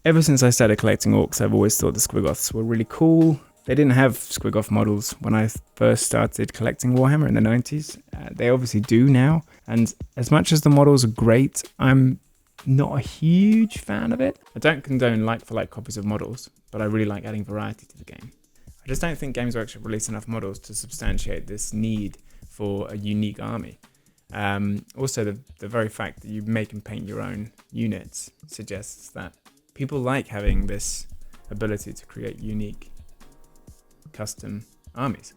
Ever since I started collecting orcs, I've always thought the Squiggoths were really cool. They didn't have Squiggoth models when I first started collecting Warhammer in the 90s. They obviously do now. And as much as the models are great, I'm not a huge fan of it. I don't condone like-for-like copies of models, but I really like adding variety to the game. I just don't think Games Workshop release enough models to substantiate this need for a unique army. Also, the very fact that you make and paint your own units suggests that people like having this ability to create unique custom armies.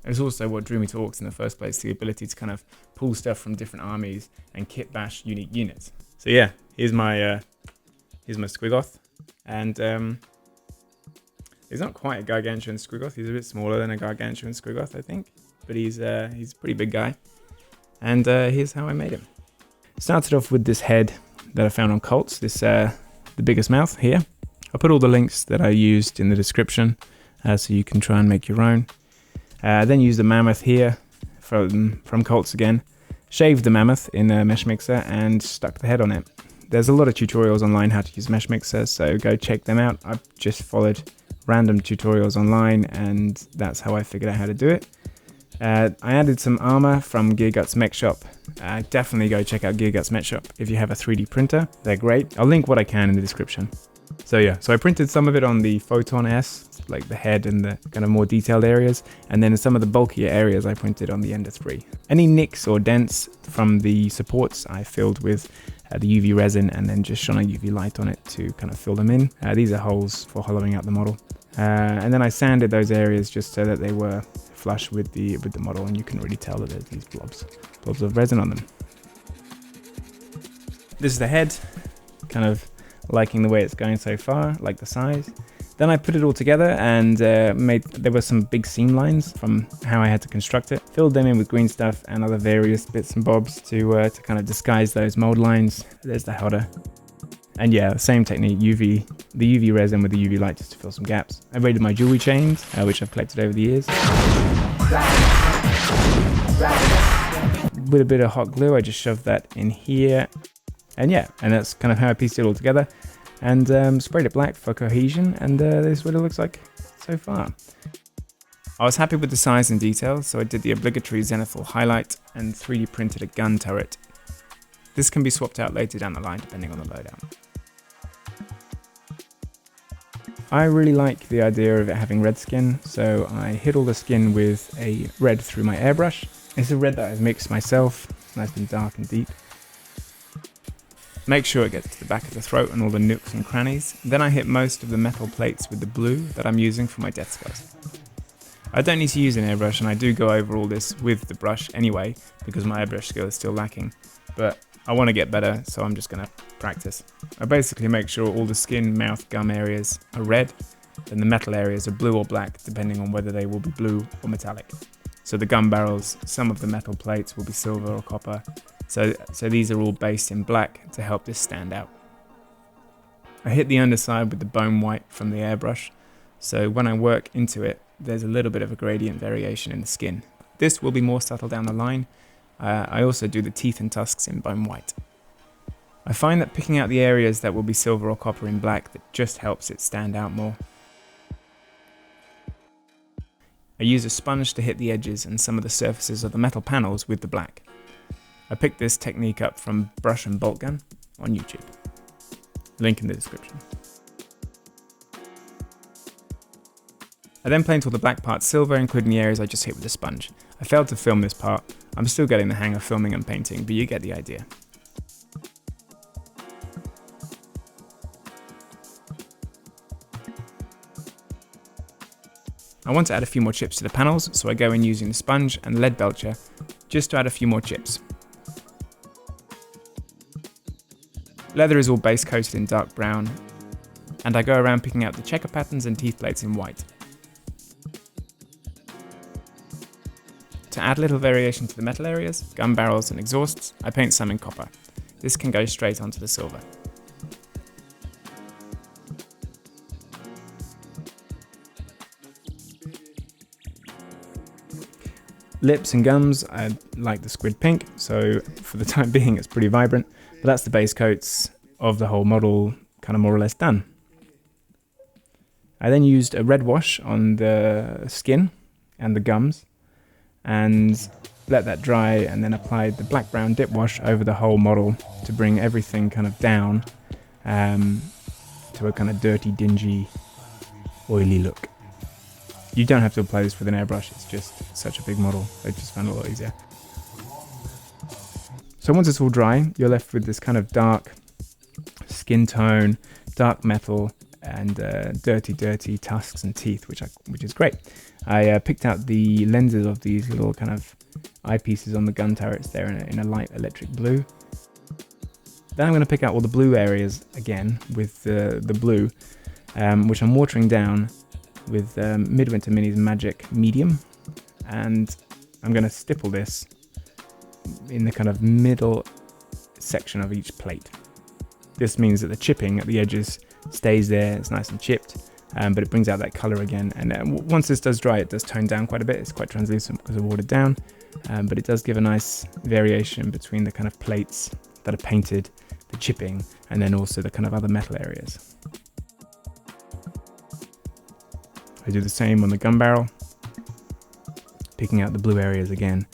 It was also what drew me to orcs in the first place, the ability to kind of pull stuff from different armies and kit bash unique units. So yeah, here's my Squiggoth, and he's not quite a gargantuan Squiggoth. He's a bit smaller than a gargantuan Squiggoth, I think, but he's a pretty big guy. And here's how I made him. Started off with this head that I found on Cults, the biggest mouth here. I'll put all the links that I used in the description, so you can try and make your own. Then use the mammoth here from Cults again. Shaved the mammoth in a Meshmixer and stuck the head on it. There's a lot of tutorials online how to use Meshmixer, so go check them out. I've just followed random tutorials online, and that's how I figured out how to do it. I added some armor from Gearguts Mech Shop. Definitely go check out Gearguts Mech Shop if you have a 3D printer. They're great. I'll link what I can in the description. So yeah, so I printed some of it on the Photon S, like the head and the kind of more detailed areas, and then some of the bulkier areas I printed on the Ender 3. Any nicks or dents from the supports I filled with the UV resin and then just shone a UV light on it to kind of fill them in. These are holes for hollowing out the model. And then I sanded those areas just so that they were flush with the model, and you can really tell that there's these blobs of resin on them. This is the head, kind of liking the way it's going so far, like the size. Then I put it all together and there were some big seam lines from how I had to construct it. Filled them in with green stuff and other various bits and bobs to kind of disguise those mold lines. There's the helder. And yeah, same technique, the UV resin with the UV light just to fill some gaps. I raided my jewelry chains, which I've collected over the years. With a bit of hot glue, I just shoved that in here. And yeah, and that's kind of how I pieced it all together. And sprayed it black for cohesion, and this is what it looks like so far. I was happy with the size and detail, so I did the obligatory zenithal highlight and 3D printed a gun turret. This can be swapped out later down the line depending on the loadout. I really like the idea of it having red skin, so I hid all the skin with a red through my airbrush. It's a red that I've mixed myself, nice and dark and deep. Make sure it gets to the back of the throat and all the nooks and crannies. Then I hit most of the metal plates with the blue that I'm using for my death skulls. I don't need to use an airbrush, and I do go over all this with the brush anyway, because my airbrush skill is still lacking, but I want to get better, so I'm just going to practice. I basically make sure all the skin, mouth, gum areas are red, then the metal areas are blue or black, depending on whether they will be blue or metallic. So the gun barrels, some of the metal plates will be silver or copper, so these are all based in black to help this stand out. I hit the underside with the bone white from the airbrush, so when I work into it, there's a little bit of a gradient variation in the skin. This will be more subtle down the line. I also do the teeth and tusks in bone white. I find that picking out the areas that will be silver or copper in black that just helps it stand out more. I use a sponge to hit the edges and some of the surfaces of the metal panels with the black. I picked this technique up from Brush and Bolt Gun on YouTube. Link in the description. I then paint all the black parts silver, including the areas I just hit with a sponge. I failed to film this part. I'm still getting the hang of filming and painting, but you get the idea. I want to add a few more chips to the panels, so I go in using the sponge and lead belcher just to add a few more chips. Leather is all base coated in dark brown, and I go around picking out the checker patterns and teeth plates in white. To add little variation to the metal areas, gun barrels and exhausts, I paint some in copper. This can go straight onto the silver. Lips and gums, I like the squid pink, so for the time being it's pretty vibrant, but that's the base coats of the whole model kind of more or less done. I then used a red wash on the skin and the gums and let that dry, and then applied the black-brown dip wash over the whole model to bring everything kind of down to a kind of dirty, dingy, oily look. You don't have to apply this with an airbrush, it's just such a big model, I just found it a lot easier. So once it's all dry, you're left with this kind of dark skin tone, dark metal, and dirty tusks and teeth, which is great. I picked out the lenses of these little kind of eyepieces on the gun turrets there in a light electric blue. Then I'm going to pick out all the blue areas again with the blue, which I'm watering down with Midwinter Minis Magic Medium, and I'm going to stipple this in the kind of middle section of each plate. This means that the chipping at the edges stays there, it's nice and chipped, but it brings out that colour again. And once this does dry, it does tone down quite a bit. It's quite translucent because I've watered down, but it does give a nice variation between the kind of plates that are painted, the chipping, and then also the kind of other metal areas. I do the same on the gun barrel, picking out the blue areas again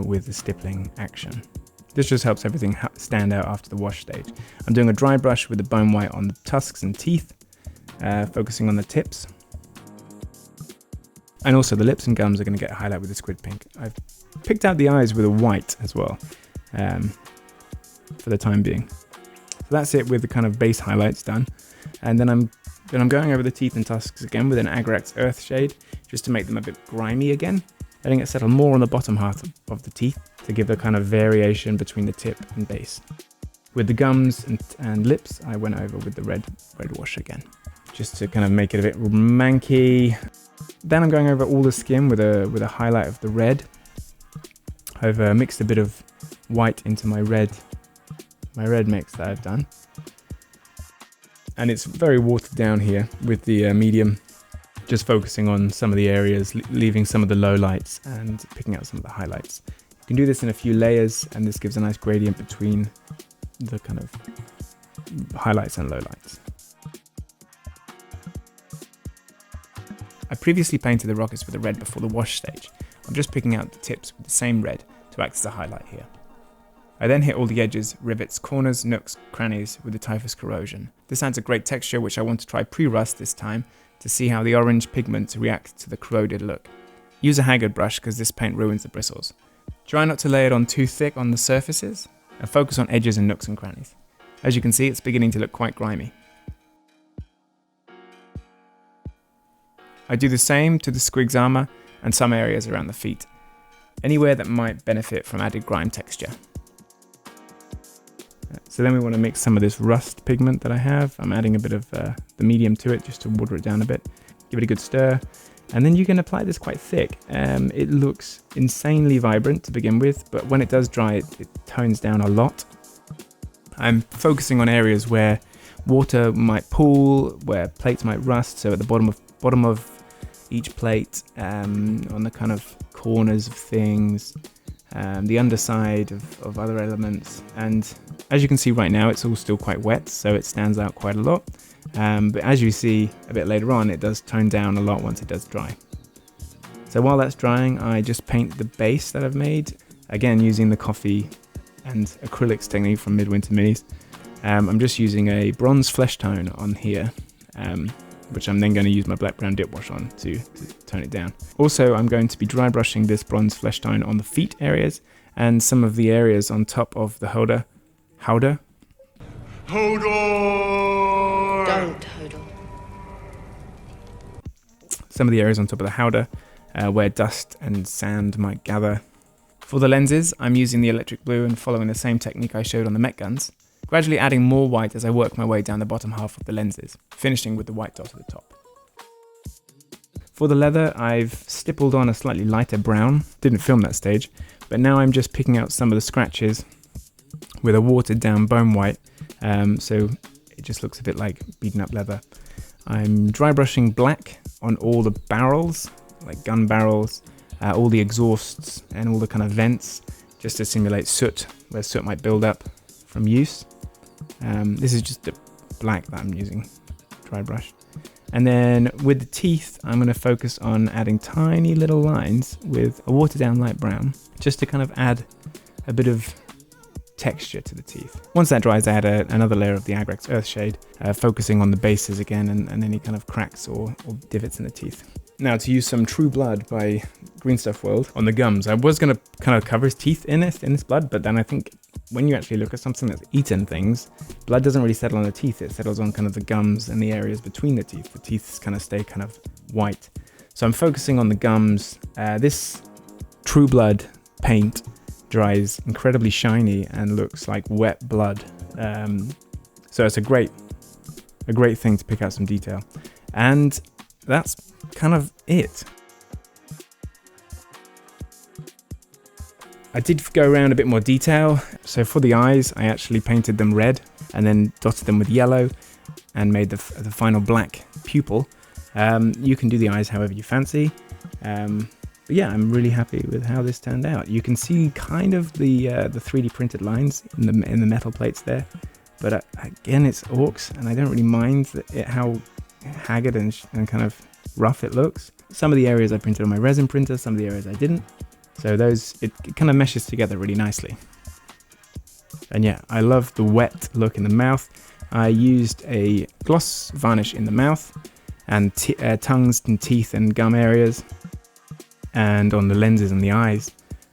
with the stippling action. This just helps everything stand out after the wash stage. I'm doing a dry brush with the bone white on the tusks and teeth, focusing on the tips. And also the lips and gums are going to get a highlight with the squid pink. I've picked out the eyes with a white as well, for the time being. So that's it with the kind of base highlights done. And then I'm going over the teeth and tusks again with an Agrax Earth shade, just to make them a bit grimy again. Letting it settle more on the bottom half of the teeth to give a kind of variation between the tip and base. With the gums and lips, I went over with the red wash again, just to kind of make it a bit manky. Then I'm going over all the skin with a highlight of the red. I've mixed a bit of white into my red mix that I've done. And it's very watered down here with the medium, just focusing on some of the areas, leaving some of the lowlights and picking out some of the highlights. You can do this in a few layers, and this gives a nice gradient between the kind of highlights and lowlights. I previously painted the rockets with the red before the wash stage. I'm just picking out the tips with the same red to act as a highlight here. I then hit all the edges, rivets, corners, nooks, crannies with the typhus corrosion. This adds a great texture, which I want to try pre-rust this time to see how the orange pigment reacts to the corroded look. Use a haggard brush because this paint ruins the bristles. Try not to lay it on too thick on the surfaces, and focus on edges and nooks and crannies. As you can see, it's beginning to look quite grimy. I do the same to the Squig's armour and some areas around the feet, anywhere that might benefit from added grime texture. So then we want to mix some of this rust pigment that I have. I'm adding a bit of the medium to it just to water it down a bit. Give it a good stir. And then you can apply this quite thick. It looks insanely vibrant to begin with, but when it does dry, it tones down a lot. I'm focusing on areas where water might pool, where plates might rust. So at the bottom of each plate, on the kind of corners of things, the underside of other elements. And as you can see right now, it's all still quite wet, so it stands out quite a lot. But as you see a bit later on, it does tone down a lot once it does dry. So while that's drying, I just paint the base that I've made, again using the coffee and acrylics technique from Midwinter Minis. I'm just using a bronze flesh tone on here, which I'm then going to use my black brown dip wash on to tone it down. Also, I'm going to be dry brushing this bronze flesh tone on the feet areas and some of the areas on top of the howdah. Hodor! Don't hodor. Some of the areas on top of the howdah where dust and sand might gather. For the lenses, I'm using the electric blue and following the same technique I showed on the mech guns, gradually adding more white as I work my way down the bottom half of the lenses, finishing with the white dot at the top. For the leather, I've stippled on a slightly lighter brown. Didn't film that stage, but now I'm just picking out some of the scratches with a watered down bone white, so it just looks a bit like beaten up leather. I'm dry brushing black on all the barrels, like gun barrels, all the exhausts and all the kind of vents, just to simulate soot, where soot might build up from use. This is just a black that I'm using, dry brush. And then with the teeth, I'm going to focus on adding tiny little lines with a watered down light brown, just to kind of add a bit of texture to the teeth. Once that dries, I add another layer of the Agrax Earthshade, focusing on the bases again and any kind of cracks or divots in the teeth. Now to use some True Blood by Green Stuff World on the gums. I was going to kind of cover his teeth in this blood, but then I think when you actually look at something that's eaten things, blood doesn't really settle on the teeth. It settles on kind of the gums and the areas between the teeth. The teeth kind of stay kind of white. So I'm focusing on the gums. This True Blood paint dries incredibly shiny and looks like wet blood. So it's a great thing to pick out some detail. And that's kind of it. I did go around a bit more detail. So for the eyes, I actually painted them red and then dotted them with yellow and made the final black pupil. You can do the eyes however you fancy. But yeah, I'm really happy with how this turned out. You can see kind of the 3D printed lines in the metal plates there. But again, it's orcs, and I don't really mind how haggard and kind of rough it looks. Some of the areas I printed on my resin printer, some of the areas I didn't. So it kind of meshes together really nicely. And yeah, I love the wet look in the mouth. I used a gloss varnish in the mouth and tongues and teeth and gum areas and on the lenses and the eyes.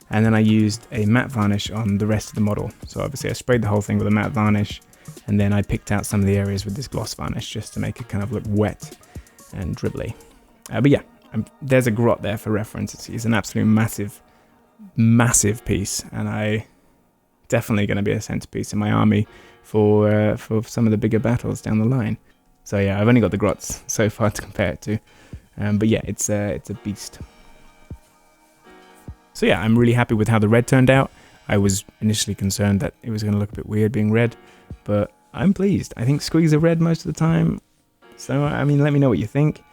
And then I used a matte varnish on the rest of the model. So obviously I sprayed the whole thing with a matte varnish, and then I picked out some of the areas with this gloss varnish just to make it kind of look wet and dribbly. But yeah, there's a grot there for reference. It's an absolute massive piece, and I definitely going to be a centerpiece in my army for some of the bigger battles down the line. So yeah, I've only got the grots so far to compare it to, but yeah, it's a beast. So yeah, I'm really happy with how the red turned out. I was initially concerned that it was going to look a bit weird being red, but I'm pleased. I think Squigs are red most of the time. So, I mean, let me know what you think.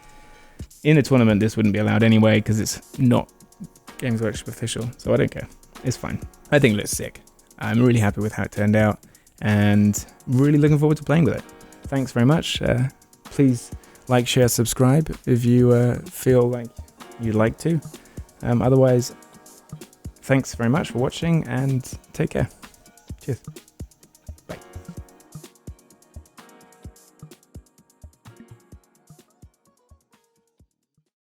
In a tournament, this wouldn't be allowed anyway, because it's not Games Workshop official, so I don't care. It's fine. I think it looks sick. I'm really happy with how it turned out, and really looking forward to playing with it. Thanks very much. Please like, share, subscribe if you feel like you'd like to. Otherwise, thanks very much for watching, and take care. Cheers.